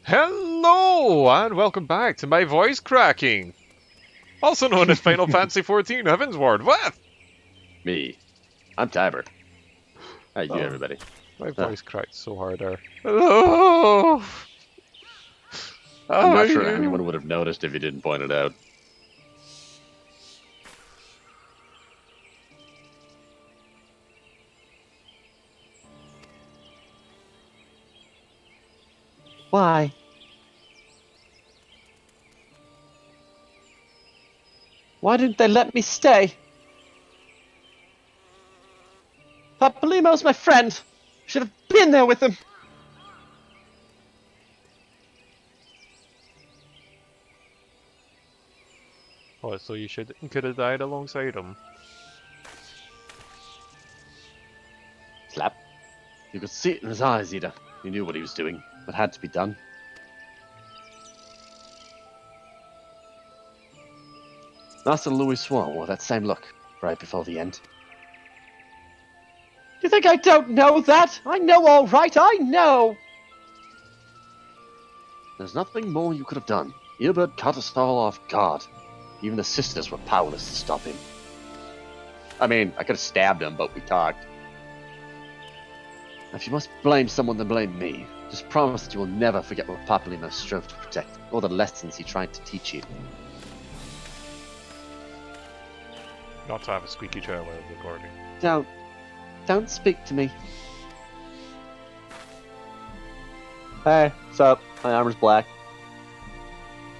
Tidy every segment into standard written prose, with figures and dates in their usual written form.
Hello, and welcome back to my voice cracking, also known as Final Fantasy XIV Heaven's Ward. What? Me. I'm Tiber. How you doing, Oh, everybody? my Huh. voice cracked so hard there. Hello, I'm how are not sure anyone you? would have noticed if you didn't point it out. Why? Why didn't they let me stay? Papalymo's my friend. Should have been there with him. Oh, so you could have died alongside him. Slap. You could see it in his eyes, Ida. He knew what he was doing, what had to be done. Master Louis Swan wore that same look right before the end. You think I don't know that? I know all right, I know! There's nothing more you could have done. Eobert cut us all off guard. Even the sisters were powerless to stop him. I mean, I could have stabbed him, but we talked. If you must blame someone, then blame me. Just promise that you will never forget what Papalymo strove to protect, or the lessons he tried to teach you. Not to have a squeaky chair while recording. Don't speak to me. Hey, what's up? My armor's black.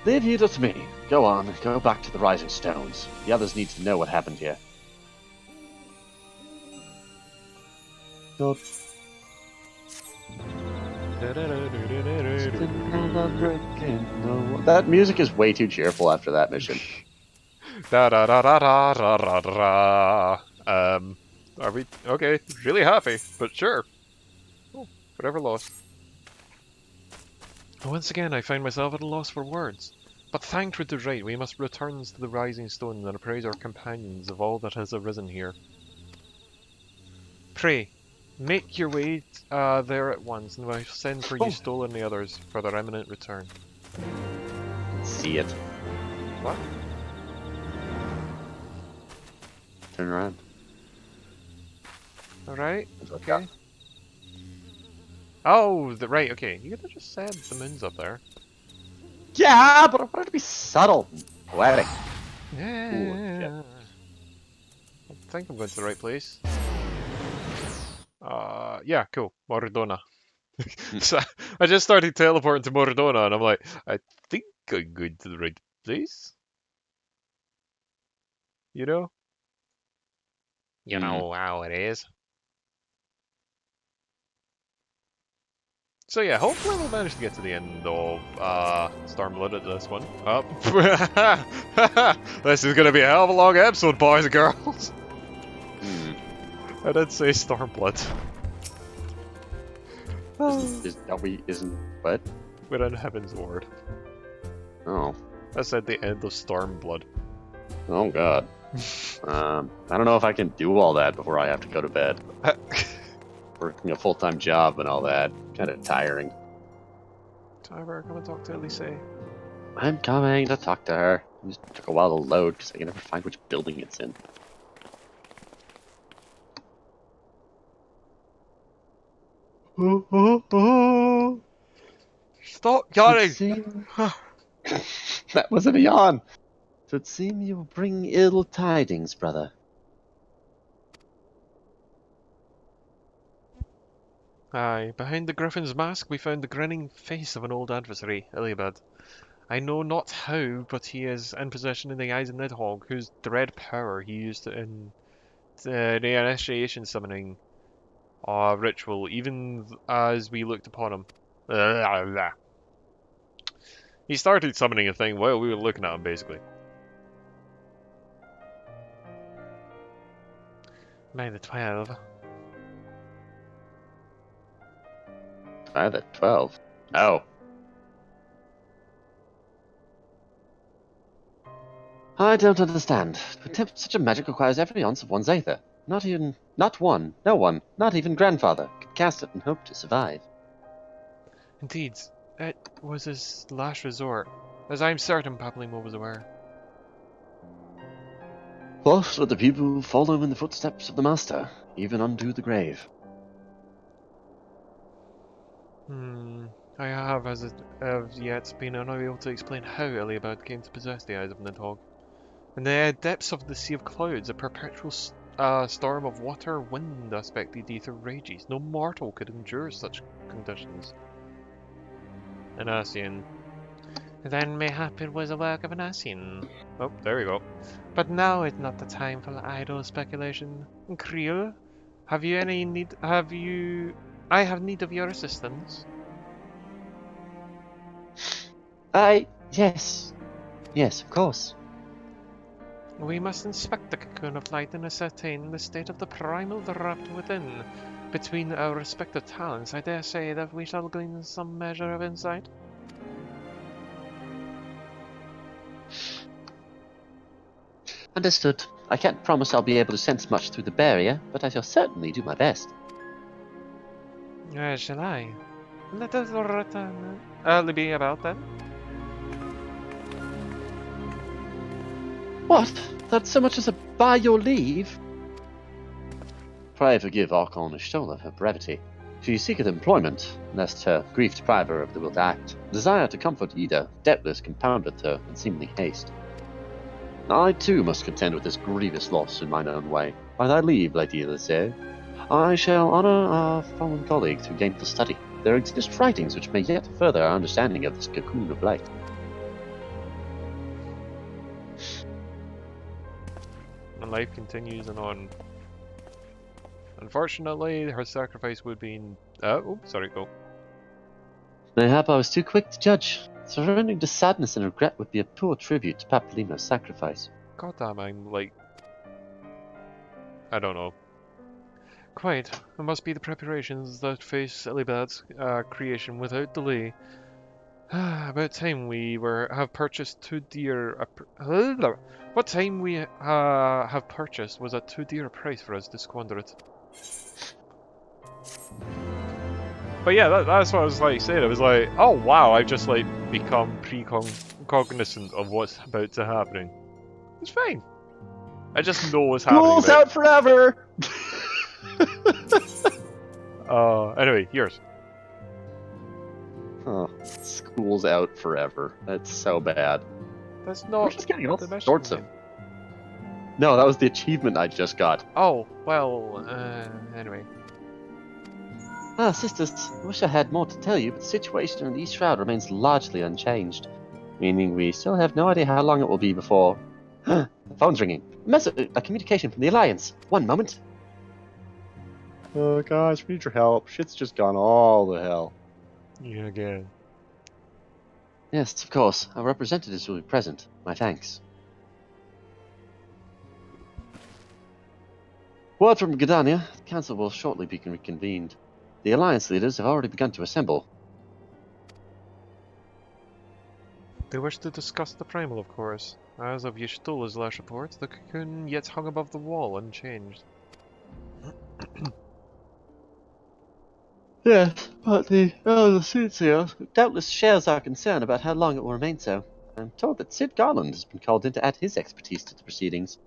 Leave Ida to me. Go on, go back to the Rising Stones. The others need to know what happened here. God. That music is way too cheerful after that mission. Da da da da da da da da. Are we okay? Really happy, but sure. Oh, whatever lost. Once again, I find myself at a loss for words. But thanked with the right, we must return to the Rising Stone and apprise our companions of all that has arisen here. Pray, make your way there at once, and I shall send for Yustol and the others for their imminent return. See it. What? Turn around. Alright, okay. Oh, right, okay. You could have just said the moon's up there. Yeah, but I wanted to be subtle and poetic. Yeah. Ooh, I think I'm going to the right place. Yeah, cool. Moradona. So I just started teleporting to Moradona, and I'm like, I think I'm going to the right place. You know? You know how it is. So yeah, hopefully we'll manage to get to the end of Stormblood at this one. This is going to be a hell of a long episode, boys and girls. I did say Stormblood. Isn't what? We're in Heaven's Ward. Oh. I said the end of Stormblood. Oh god. I don't know if I can do all that before I have to go to bed. Working a full-time job and all that. Kind of tiring. Tyler, come and talk to Elise. I'm coming to talk to her. It just took a while to load because I can never find which building it's in. Stop yawning! That wasn't a yawn. So it seem you will bring ill tidings, brother. Aye, behind the griffin's mask we found the grinning face of an old adversary, Iliabad. I know not how, but he is in possession in the eyes of Nidhogg, whose dread power he used in the initiation summoning ritual, even as we looked upon him. He started summoning a thing while we were looking at him, basically. By the 12. By the 12. Oh. I don't understand. To attempt such a magic requires every ounce of one's aether. Not one, not even grandfather, could cast it and hope to survive. Indeed, It was his last resort, as I am certain Papalymo was aware. What let the people follow in the footsteps of the master, even unto the grave? I have, as of yet, been unable to explain how Iliabad came to possess the eyes of Nidhogg. In the depths of the Sea of Clouds, a perpetual storm of water, wind aspect the ether rages. No mortal could endure such conditions. An Ascian. Then mayhap it was a work of an Ascian. Oh, there we go. But now is not the time for idle speculation. Creel, have you any need? I have need of your assistance. Yes. Yes, of course. We must inspect the cocoon of light and ascertain the state of the primal wrapped within. Between our respective talents, I dare say that we shall glean some measure of insight. Understood. I can't promise I'll be able to sense much through the barrier, but I shall certainly do my best. Shall I? Let us return. Be about then. What? Not so much as a by your leave? Pray forgive Archon Ishtola her brevity. She seeketh employment, lest her grief deprive her of the will to act. Desire to comfort Ida doubtless compoundeth her unseemly haste. I too must contend with this grievous loss in mine own way. By thy leave, Lady Elise, I shall honour our fallen colleague through gainful study. There exist writings which may yet further our understanding of this cocoon of light. And life continues and on. Unfortunately, her sacrifice would be. Oh, sorry, go. Mayhap I was too quick to judge. Surrendering to sadness and regret would be a poor tribute to Papalymo's sacrifice. Goddamn, I'm like. I don't know. Quite. It must be the preparations that face Ilibad's creation without delay. About time we have purchased too dear. What time we have purchased was at too dear a price for us to squander it. But yeah, that's what I was like saying. I was like, oh wow, I've just like become cognizant of what's about to happen. It's fine. I just know what's happening. School's out forever! Anyway, yours. Oh, school's out forever. That's so bad. That's not. We're just getting all the mission sorts of. name. No, that was the achievement I just got. Oh, well, anyway. Sisters, I wish I had more to tell you, but the situation in the East Shroud remains largely unchanged. Meaning we still have no idea how long it will be before... The phone's ringing. A communication from the Alliance. One moment. Oh gosh, we need your help. Shit's just gone all to hell. Yeah, again. Yes, of course. Our representatives will be present. My thanks. Word from Gdania. The council will shortly be reconvened. The Alliance leaders have already begun to assemble. They wish to discuss the primal, of course. As of Y'shtola's last report, the cocoon yet hung above the wall, unchanged. Yes, but the Earl of Soothsayer doubtless shares our concern about how long it will remain so. I'm told that Sid Garland has been called in to add his expertise to the proceedings.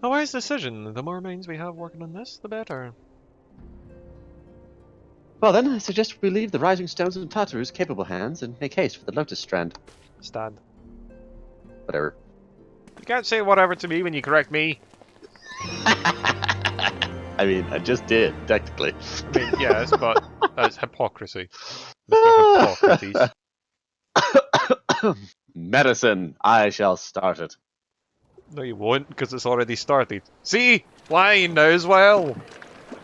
A wise decision. The more minds we have working on this, the better. Well then, I suggest we leave the Rising Stones in Tartaru's capable hands and make haste for the Lotus Strand. Stand. Whatever. You can't say whatever to me when you correct me. I mean, I just did, technically. I mean, yes, but that's hypocrisy. Mr. Hippocrates. Medicine! I shall start it. No, you won't, because it's already started. See? Lying now as well.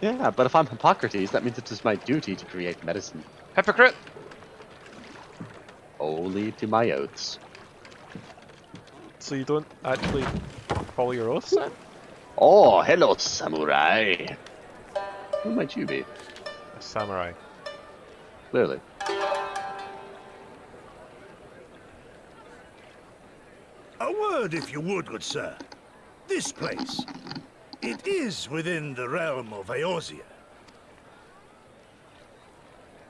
Yeah, but if I'm Hippocrates, that means it is my duty to create medicine. Hypocrite! Only to my oaths. So you don't actually follow your oaths then? Oh, hello, samurai. Who might you be? A samurai. Clearly. A word, if you would, good sir. This place. It is within the realm of Eorzea.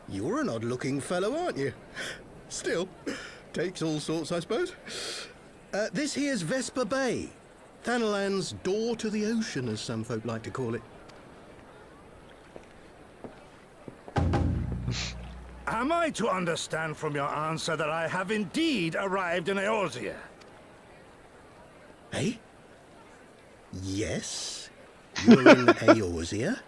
You're an odd-looking fellow, aren't you? Still, takes all sorts, I suppose. This here's Vesper Bay. Thanalan's door to the ocean, as some folk like to call it. Am I to understand from your answer that I have indeed arrived in Eorzea? Eh? Yes? You're in Eorzea?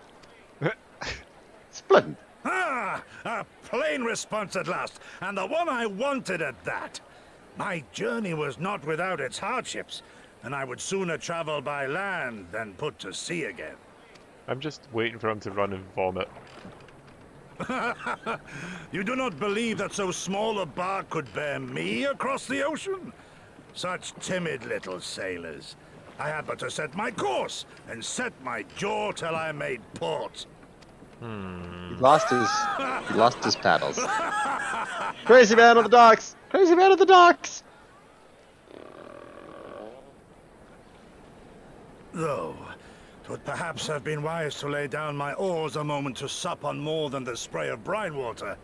Splendid. Ah! A plain response at last, and the one I wanted at that. My journey was not without its hardships, and I would sooner travel by land than put to sea again. I'm just waiting for him to run and vomit. You do not believe that so small a bark could bear me across the ocean? Such timid little sailors. I had but to set my course and set my jaw till I made port. He lost his paddles. Crazy man on the docks! Crazy man on the docks! Though, 'twould perhaps have been wise to lay down my oars a moment to sup on more than the spray of brine water.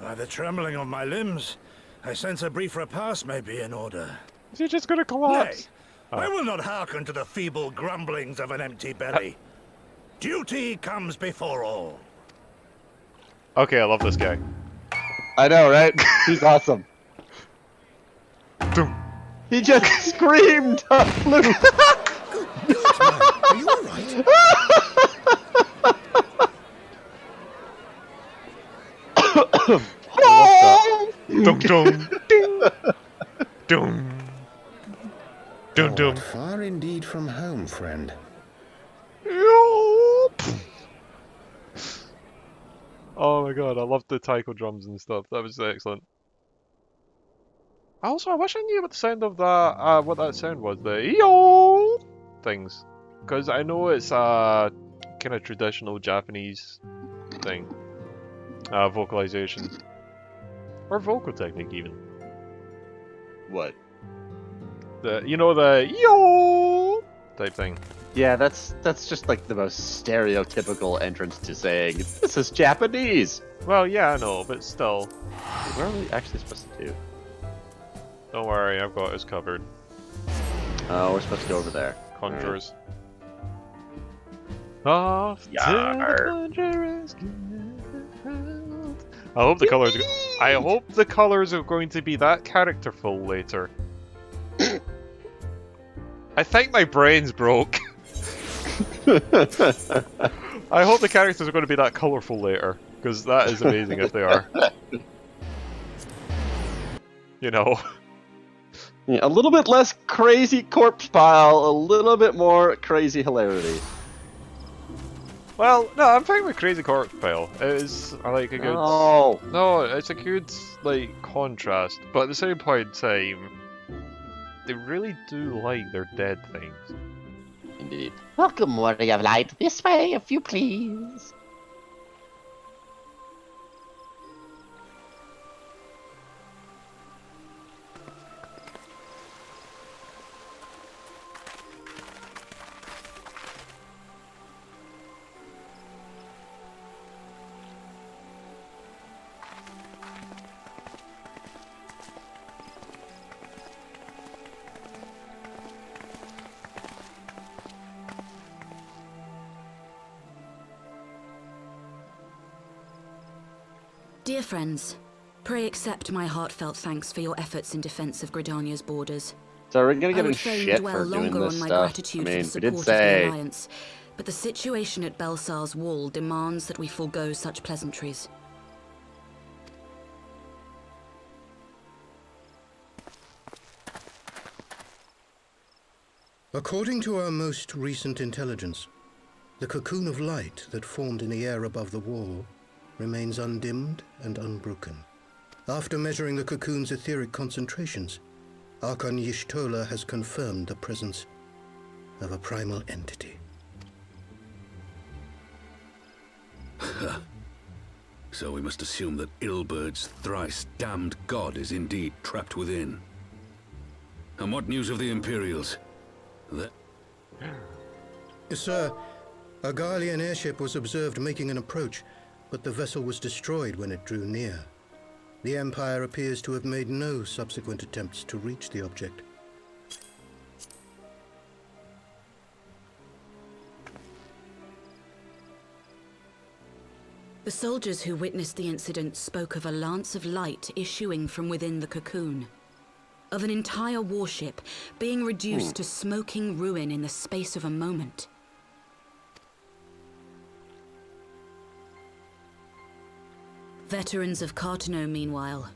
By the trembling of my limbs, I sense a brief repast may be in order. Is he just gonna Nay, collapse? I will not hearken to the feeble grumblings of an empty belly. Duty comes before all. Okay, I love this guy. I know, right? He's awesome. Doom. He just screamed up Luke. Good man, are you alright? Dum dum ding. Dum. Dum dum. Far indeed from home, friend. Oh my god, I loved the taiko drums and stuff. That was excellent. Also, I wish I knew what the sound of that, what that sound was. The yo things, because I know it's a kind of traditional Japanese thing, vocalization or vocal technique even. What? The the yo type thing. Yeah, that's just like the most stereotypical entrance to saying, this is Japanese! Well, yeah, I know, but still. What are we actually supposed to do? Don't worry, I've got us covered. Oh, we're supposed to go over there. Conjurers. Off to the conjurers guild. I hope the colors. I hope the colors are going to be that characterful later. I think my brain's broke. I hope the characters are going to be that colourful later, because that is amazing if they are. You know. Yeah, a little bit less crazy corpse pile, a little bit more crazy hilarity. Well, no, I'm fine with Crazy Corpse Pile. It is like a good... Oh. No, it's a good, like, contrast, but at the same point in time, they really do like their dead things. Indeed. Welcome, Warrior of Light. This way, if you please. Dear friends, pray accept my heartfelt thanks for your efforts in defense of Gridania's borders. So we're gonna I get in would fain shit dwell for doing longer this on my stuff. I gratitude mean, for we the did support of say... the Alliance, but the situation at Belsar's wall demands that we forego such pleasantries. According to our most recent intelligence, the cocoon of light that formed in the air above the wall remains undimmed and unbroken. After measuring the cocoon's etheric concentrations, Archon Y'shtola has confirmed the presence of a primal entity. So we must assume that Ilbert's thrice damned god is indeed trapped within. And what news of the Imperials? Sir, a Garlean airship was observed making an approach. but the vessel was destroyed when it drew near. The Empire appears to have made no subsequent attempts to reach the object. The soldiers who witnessed the incident spoke of a lance of light issuing from within the cocoon, of an entire warship being reduced to smoking ruin in the space of a moment. Veterans of Cartano, meanwhile,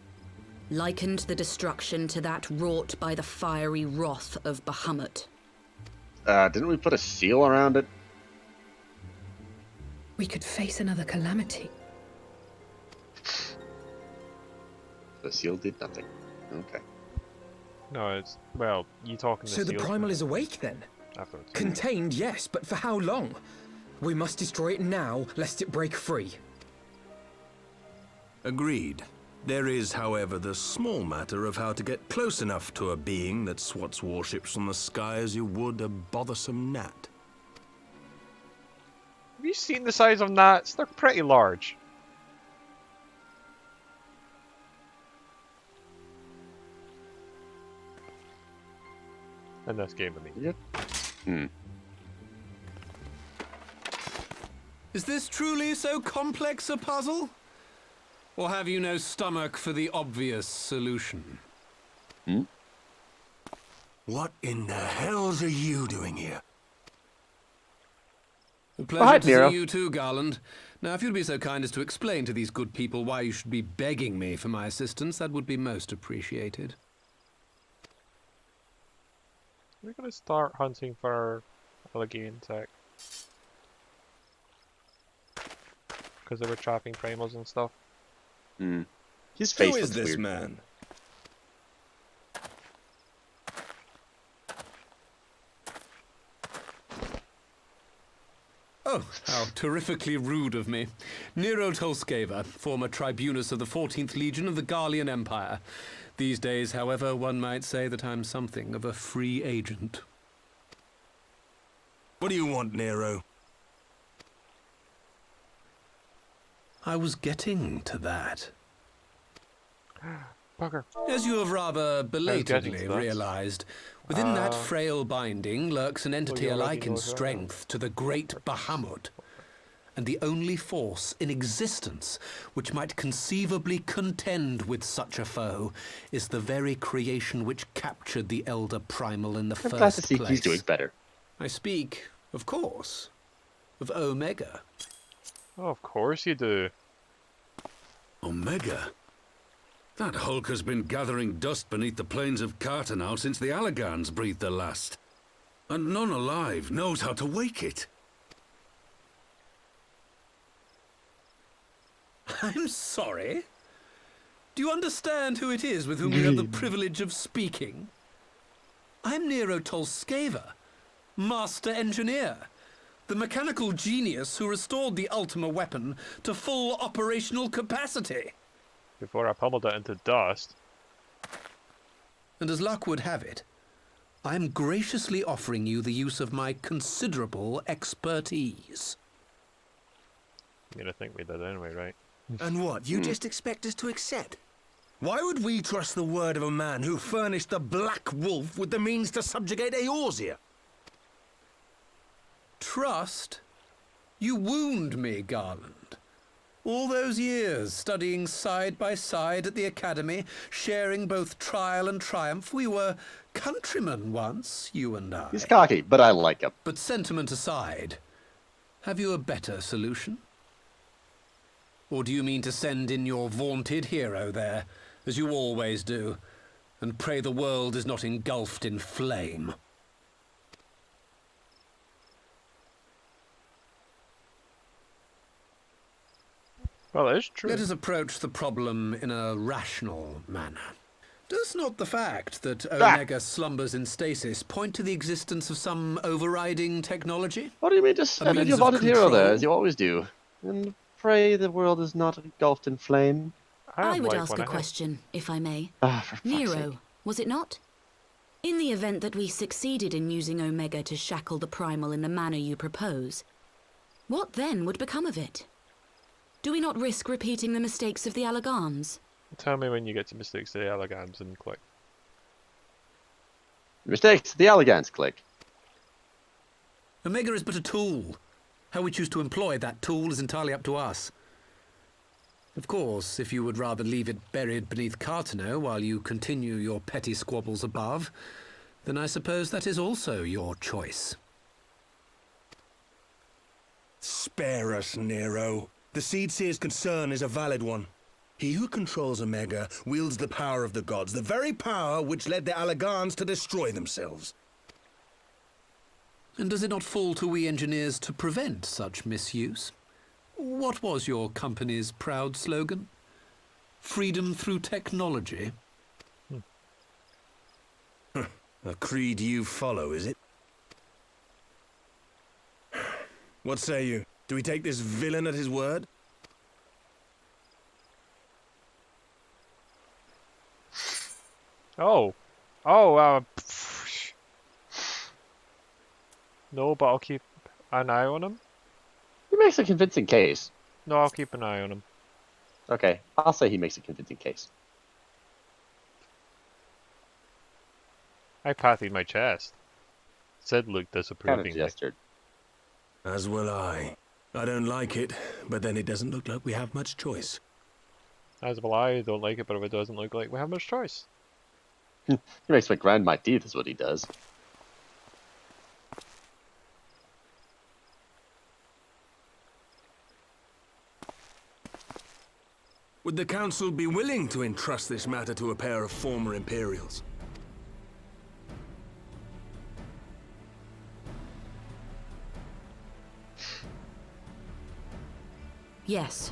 likened the destruction to that wrought by the fiery wrath of Bahamut. Didn't we put a seal around it? We could face another calamity. The seal did nothing. Okay. No, it's... well, you talking to So the seals primal is awake then? afterwards. Contained, yes, but for how long? We must destroy it now, lest it break free. Agreed. There is, however, the small matter of how to get close enough to a being that swats warships from the sky as you would a bothersome gnat. Have you seen the size of gnats? They're pretty large. In this game, I mean. Yeah. Is this truly so complex a puzzle? Or have you no stomach for the obvious solution? What in the hells are you doing here? A pleasure Hi, to Nero. see you too, Garland. Now, if you'd be so kind as to explain to these good people why you should be begging me for my assistance, that would be most appreciated. We're gonna start hunting for alligator tech. Because they were trapping primals and stuff. His face Who is looks this weird. man? Oh, how terrifically rude of me. Nero Tolskeva, former tribunus of the 14th Legion of the Garlean Empire. These days, however, one might say that I'm something of a free agent. What do you want, Nero? I was getting to that. Bugger. As you have rather getting belatedly to that. realized, within that frail binding lurks an entity you already alike in know who I am. strength to the great Bahamut, and the only force in existence which might conceivably contend with such a foe is the very creation which captured the Elder Primal in the I'm first glad to see place. he's doing better. I speak, of course, of Omega. Oh, of course you do. Omega? That hulk has been gathering dust beneath the plains of Cartano since the Allagans breathed their last. And none alive knows how to wake it. I'm sorry. Do you understand who it is with whom we have the privilege of speaking? I'm Nero Tolskeva, Master Engineer, the mechanical genius who restored the Ultima weapon to full operational capacity. Before I pummeled it into dust. And as luck would have it, I'm graciously offering you the use of my considerable expertise. I mean, I think we did anyway, right? And what, you just expect us to accept? Why would we trust the word of a man who furnished the Black Wolf with the means to subjugate Eorzea? Trust? You wound me, Garland. All those years studying side by side at the academy, sharing both trial and triumph, we were countrymen once, you and I. He's cocky, but I like him. But sentiment aside, have you a better solution? Or do you mean to send in your vaunted hero there, as you always do, and pray the world is not engulfed in flame? Well, it is true. Let us approach the problem in a rational manner. Does not the fact that Omega slumbers in stasis point to the existence of some overriding technology? What do you mean? Just send in means your of vaunted hero there, control? as you always do. And pray the world is not engulfed in flame. I would like ask one a ahead. question, if I may. For fuck's sake. Nero, was it not? In the event that we succeeded in using Omega to shackle the Primal in the manner you propose, what then would become of it? Do we not risk repeating the mistakes of the Allegans? Tell me when you get to mistakes of the Elegans and click. Mistakes, the elegance click. Omega is but a tool. How we choose to employ that tool is entirely up to us. Of course, if you would rather leave it buried beneath Cartano while you continue your petty squabbles above, then I suppose that is also your choice. Spare us, Nero. The Seed Seer's concern is a valid one. He who controls Omega wields the power of the gods, the very power which led the Allegans to destroy themselves. And does it not fall to we engineers to prevent such misuse? What was your company's proud slogan? Freedom through technology? A creed you follow, is it? What say you? Do we take this villain at his word? Oh, no, but I'll keep an eye on him. He makes a convincing case. No, I'll keep an eye on him. Okay, I'll say he makes a convincing case. I patted my chest. Sid looked Kind disapproving. of gestured. As will I. I don't like it, but then it doesn't look like we have much choice. As will I. Don't like it, but if it doesn't look like we have much choice. He makes me grind my teeth, is what he does. Would the Council be willing to entrust this matter to a pair of former Imperials? Yes.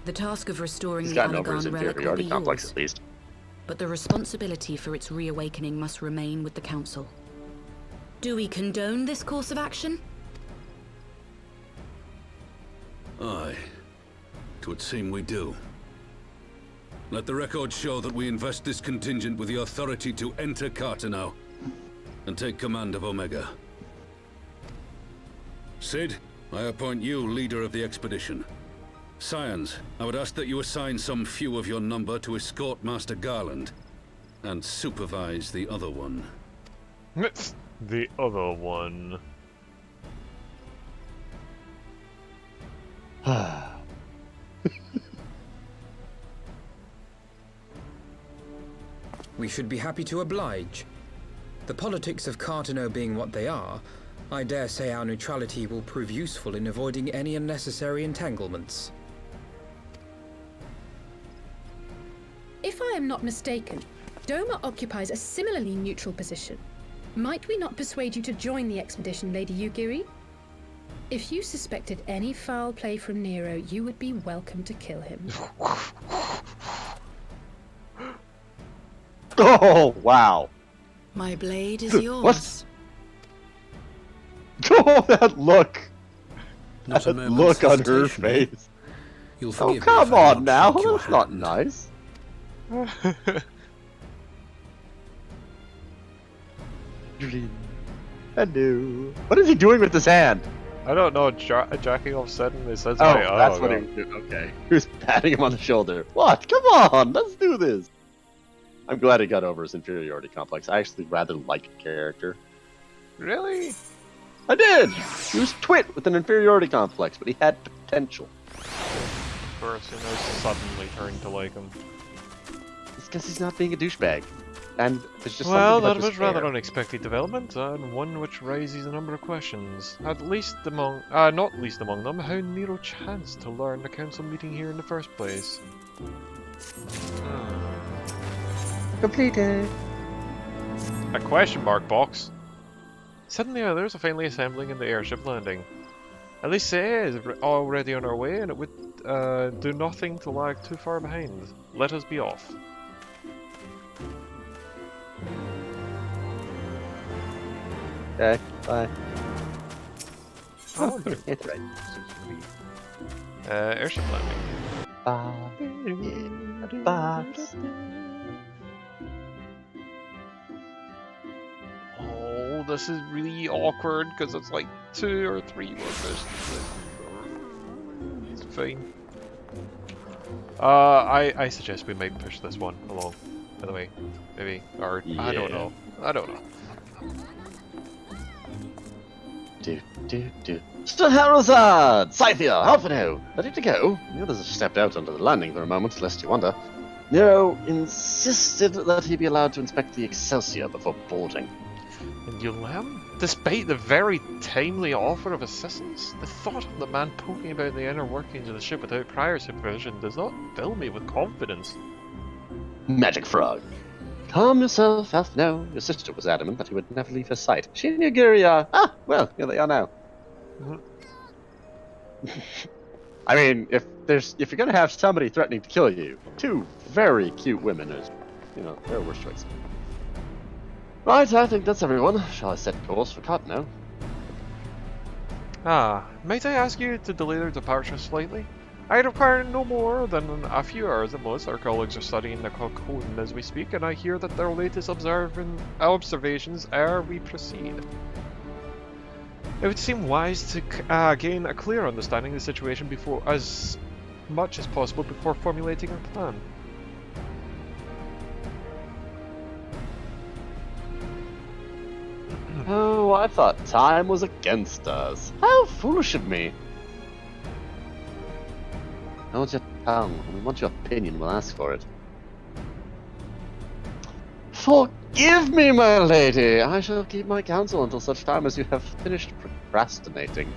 The task of restoring He's the gotten over his Allegan relic will inferiority be complex, yours, at least. but the responsibility for its reawakening must remain with the Council. Do we condone this course of action? Aye. It would seem we do. Let the record show that we invest this contingent with the authority to enter Cartano and take command of Omega. Sid, I appoint you leader of the expedition. Scions, I would ask that you assign some few of your number to escort Master Garland and supervise the other one. The other one. We should be happy to oblige. The politics of Cartano being what they are, I dare say our neutrality will prove useful in avoiding any unnecessary entanglements. If I am not mistaken, Doma occupies a similarly neutral position. Might we not persuade you to join the expedition, Lady Yugiri? If you suspected any foul play from Nero, you would be welcome to kill him. Oh, wow. My blade is yours. What? Oh, that look. Not a That moment's look on her hesitation, eh? face. You'll Oh, forgive me come if I on not now. shake your That's not hand. nice. Hello. What is he doing with his hand? I don't know, jacking off suddenly says Oh, right. that's what he was doing. Okay. He was patting him on the shoulder. What? Come on, let's do this. I'm glad he got over his inferiority complex. I actually rather like a character. Really? I did! He was twit with an inferiority complex, but he had potential. Of course, you know, suddenly turned to like him. It's because he's not being a douchebag. And there's just Well, something that about was his rather hair. unexpected development, and one which raises a number of questions. Not least among them, how Nero chanced to learn the council meeting here in the first place. Completed. A question mark box. Suddenly others are finally assembling in the airship landing. At least say is already on our way, and it would do nothing to lag too far behind. Let us be off. Okay, bye. Oh, It's right. airship landing. In a box. Oh, this is really awkward because it's like 2 or 3 workers. It's fine. I suggest we might push this one along. By the way, maybe, or I don't Yeah. know. I don't know. Scheherazade! Scythia, half an hour. Ready to go? The others have stepped out onto the landing for a moment, lest you wonder. Nero insisted that he be allowed to inspect the Excelsior before boarding. And you let him? Despite the very timely offer of assistance, the thought of the man poking about the inner workings of the ship without prior supervision does not fill me with confidence. Magic frog. Calm yourself, Alphino. Your sister was adamant that he would never leave her sight. She and Yugiri are... Ah, well, here they are now. I mean, if you're gonna have somebody threatening to kill you, two very cute women is, their worst choice. Right, I think that's everyone. Shall I set course for Cottonelle? Might I ask you to delay their departure slightly? I require no more than a few hours at most. Our colleagues are studying the cocoon as we speak, and I hear that their latest observations ere we proceed. It would seem wise to gain a clear understanding of the situation before, as much as possible before formulating our plan. Oh, I thought time was against us. How foolish of me. Hold your tongue. When we want your opinion, we'll ask for it. Forgive me, my lady. I shall keep my counsel until such time as you have finished procrastinating.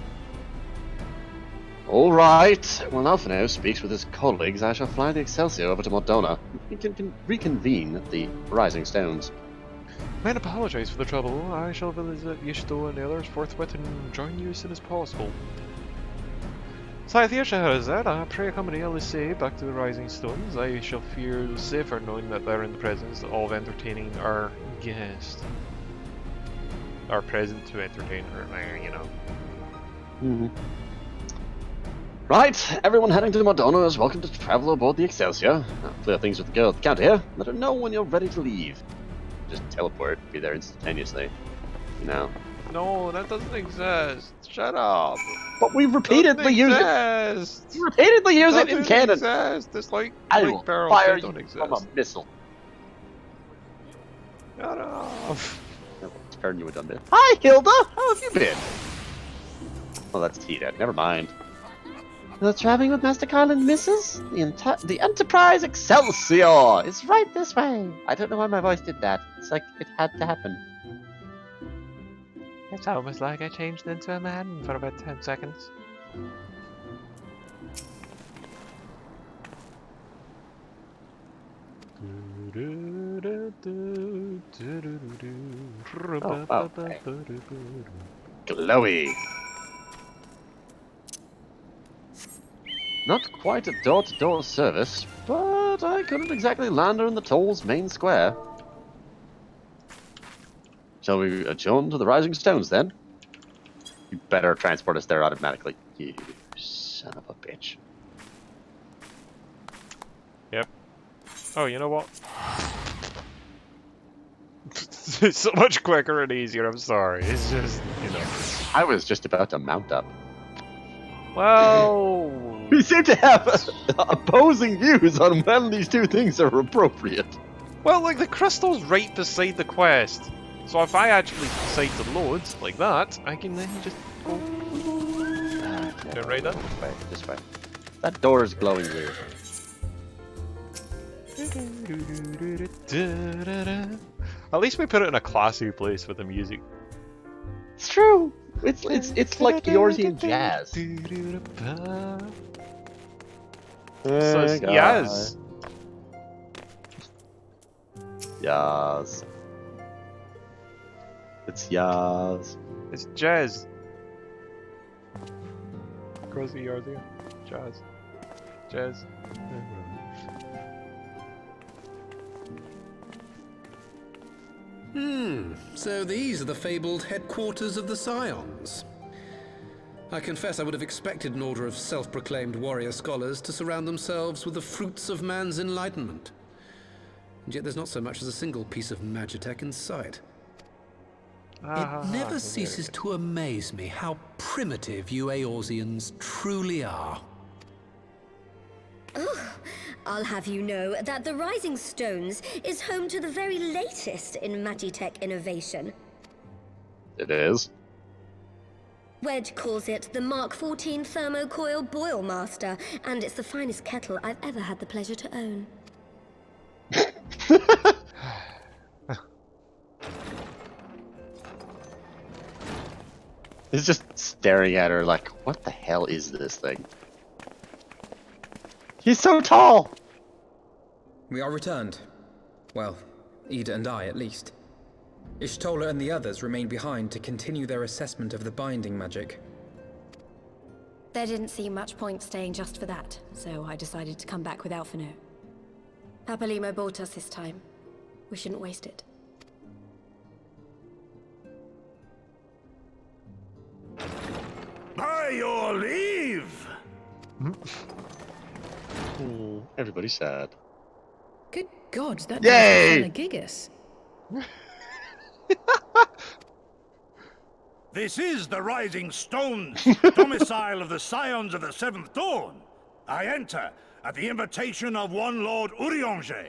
All right. When Alphino speaks with his colleagues, I shall fly the Excelsior over to Mordona. We can reconvene at the Rising Stones. I apologize for the trouble. I shall visit Yishto and the others forthwith and join you as soon as possible. Scythia Scheherazade, I pray accompany Elise back to the Rising Stones. I shall feel safer knowing that they're in the presence of entertaining our guest. Are present to entertain her, Right, everyone heading to Mordona is welcome to travel aboard the Excelsior. I'll clear things with the girl at the counter here. Let her know when you're ready to leave. Just teleport, be there instantaneously. No, that doesn't exist. Shut up. But we repeatedly use it. We repeatedly use it in canon. Exist. It's like will barrels fire don't you exist. from a missile. Shut up. I'll turn you a dumb bit. Hi, Hilda. How have you been? Oh, that's Tita. Never mind. You're traveling with Master Carl and Mrs.? The Enterprise Excelsior is right this way. I don't know why my voice did that. It's like it had to happen. It's almost like I changed into a man for about 10 seconds. Oh, okay. Glowy. Not quite a door-to-door service, but I couldn't exactly land her in the toll's main square. Shall we adjourn to the Rising Stones, then? You better transport us there automatically. You son of a bitch. Yep. Oh, you know what? It's so much quicker and easier, I'm sorry. It's just, I was just about to mount up. Well... We seem to have opposing views on when these two things are appropriate. Well, like, the crystal's right beside the quest. So if I actually decide to load, like that, I can then just go... Turn right up. This way. That door is glowing weird. At least we put it in a classy place with the music. It's true. It's like Yorzian jazz. So it's Yaz. Yaz. It's Yaz. It's jazz. Crossy Yarzia. Jazz. Jazz. So these are the fabled headquarters of the Scions. I confess I would have expected an order of self-proclaimed warrior scholars to surround themselves with the fruits of man's enlightenment. And yet there's not so much as a single piece of magitech in sight. It never ceases to amaze me how primitive you Eorzeans truly are. Ugh, I'll have you know that the Rising Stones is home to the very latest in Magitech innovation. It is. Wedge calls it the Mark 14 Thermocoil Boil Master, and it's the finest kettle I've ever had the pleasure to own. He's just staring at her like, what the hell is this thing? He's so tall! We are returned. Well, Ida and I, at least. Ishtola and the others remain behind to continue their assessment of the binding magic. There didn't seem much point staying just for that, so I decided to come back with Alphino. Papalimo bought us this time. We shouldn't waste it. By your leave! Everybody's sad. Good God, that Yay! was Gigas. This is the Rising Stones, domicile of the Scions of the Seventh Dawn. I enter at the invitation of one Lord Urianger.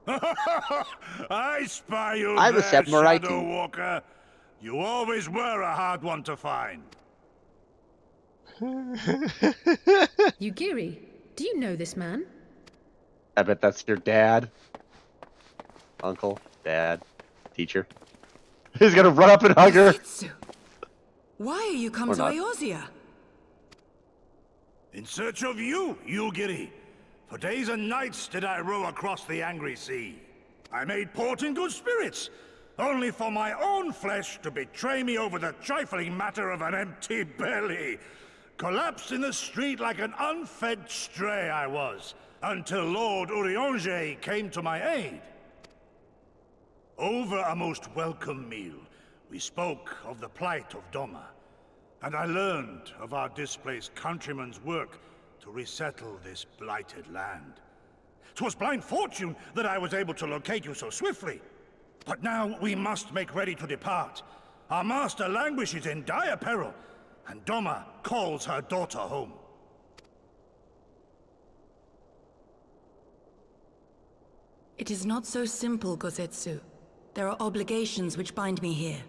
I spy you I'm a there, Sephiroth. Shadow Walker. You always were a hard one to find. Yugiri, do you know this man? I bet that's your dad. Uncle, dad, teacher. He's gonna run up and hug her. Why are you come Or to not. Eorzea? In search of you, Yugiri. For days and nights did I row across the angry sea. I made port in good spirits, only for my own flesh to betray me over the trifling matter of an empty belly. Collapsed in the street like an unfed stray I was, until Lord Urianger came to my aid. Over a most welcome meal, we spoke of the plight of Doma, and I learned of our displaced countrymen's work to resettle this blighted land. 'Twas blind fortune that I was able to locate you so swiftly. But now we must make ready to depart. Our master languishes in dire peril, and Doma calls her daughter home. It is not so simple, Gosetsu. There are obligations which bind me here.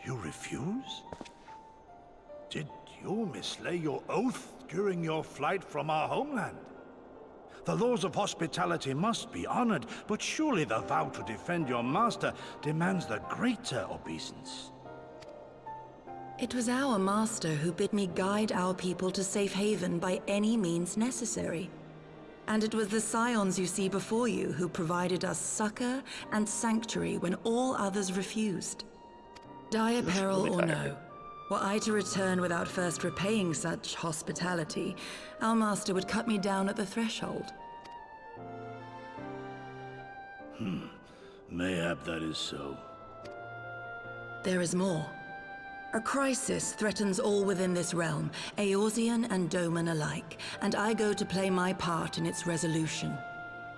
You refuse? Did you mislay your oath during your flight from our homeland? The laws of hospitality must be honored, but surely the vow to defend your master demands the greater obeisance. It was our master who bid me guide our people to safe haven by any means necessary. And it was the scions you see before you who provided us succor and sanctuary when all others refused. Dire peril or no, were I to return without first repaying such hospitality, our master would cut me down at the threshold. Mayhap that is so. There is more. A crisis threatens all within this realm, Eorzean and Doman alike, and I go to play my part in its resolution.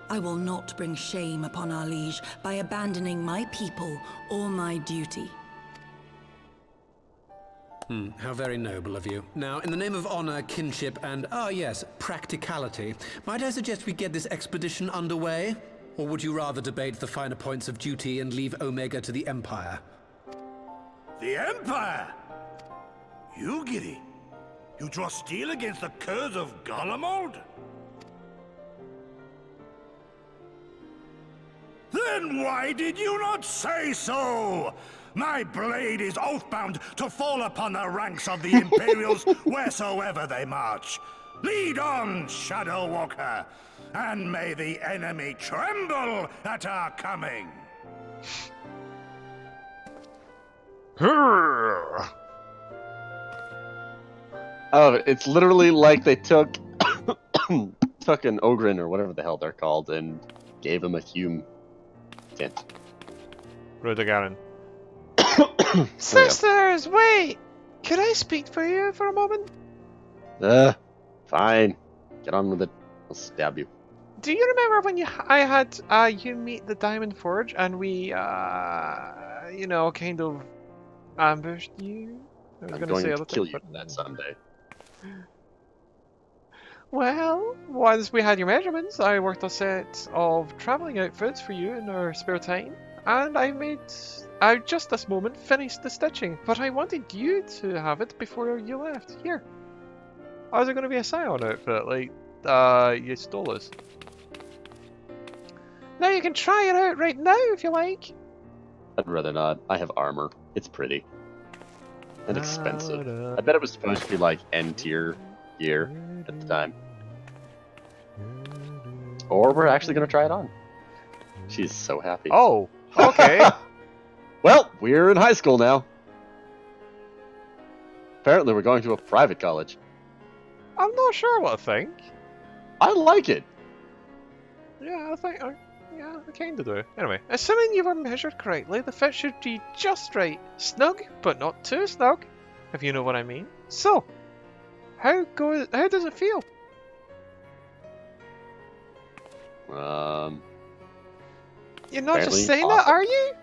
I will not bring shame upon our liege by abandoning my people or my duty. How very noble of you. Now, in the name of honor, kinship, and, yes, practicality, might I suggest we get this expedition underway? Or would you rather debate the finer points of duty and leave Omega to the Empire? The Empire? Yugiri, you draw steel against the curse of Garlemald? Then why did you not say so? My blade is oath-bound to fall upon the ranks of the Imperials wheresoever they march. Lead on, Shadow Walker, and may the enemy tremble at our coming. Oh, it's literally like they took took an Ogren or whatever the hell they're called and gave him a Hume tint. Rudagarin. Sisters, wait! Could I speak for you for a moment? Fine. Get on with it. I'll stab you. Do you remember when I had you meet the Diamond Forge and we, kind of ambushed you? I was I'm going to going say to other kill things, you but... for that someday. Well, once we had your measurements, I worked a set of travelling outfits for you in our spare time, and I just this moment finished the stitching, but I wanted you to have it before you left. Here. How's it going to be a Scion outfit? Like, you stole us. Now you can try it out right now if you like. I'd rather not. I have armor. It's pretty. And expensive. I bet it was supposed to be like N-tier gear at the time. Or we're actually going to try it on. She's so happy. Oh, okay. Well, we're in high school now. Apparently we're going to a private college. I'm not sure what I think. I like it. Yeah, I kind of do. Anyway, assuming you were measured correctly, the fit should be just right. Snug, but not too snug, if you know what I mean. So, how does it feel? You're not just saying that, are you?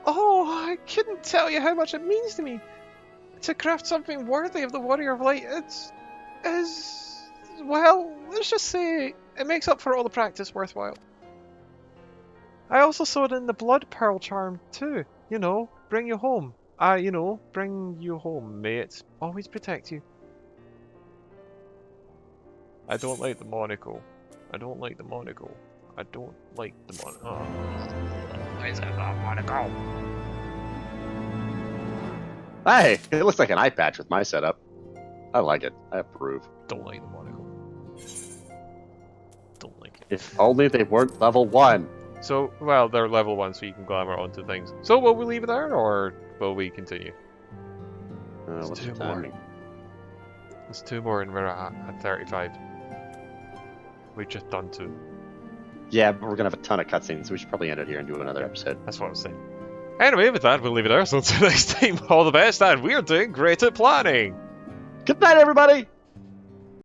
Oh, I couldn't tell you how much it means to me. To craft something worthy of the Warrior of Light, well, let's just say it makes up for all the practice worthwhile. I also sewed in the Blood Pearl charm too. You know, bring you home. Bring you home. May it always protect you. I don't like the monocle. I don't like the monocle. I don't like the monocle. Oh. Why is it not monocle? Hey, it looks like an eye patch with my setup. I like it. I approve. Don't like the monocle. Don't like it. If only they weren't level 1. So, well, they're level 1, so you can glamour onto things. So, will we leave it there, or will we continue? What's the timing? There's 2 more, and we're at 35. We've just done 2. Yeah, but we're gonna have a ton of cutscenes, so we should probably end it here and do another episode. That's what I was saying. Anyway, with that, we'll leave it there. So until next time, all the best, and we're doing great at planning. Good night, everybody!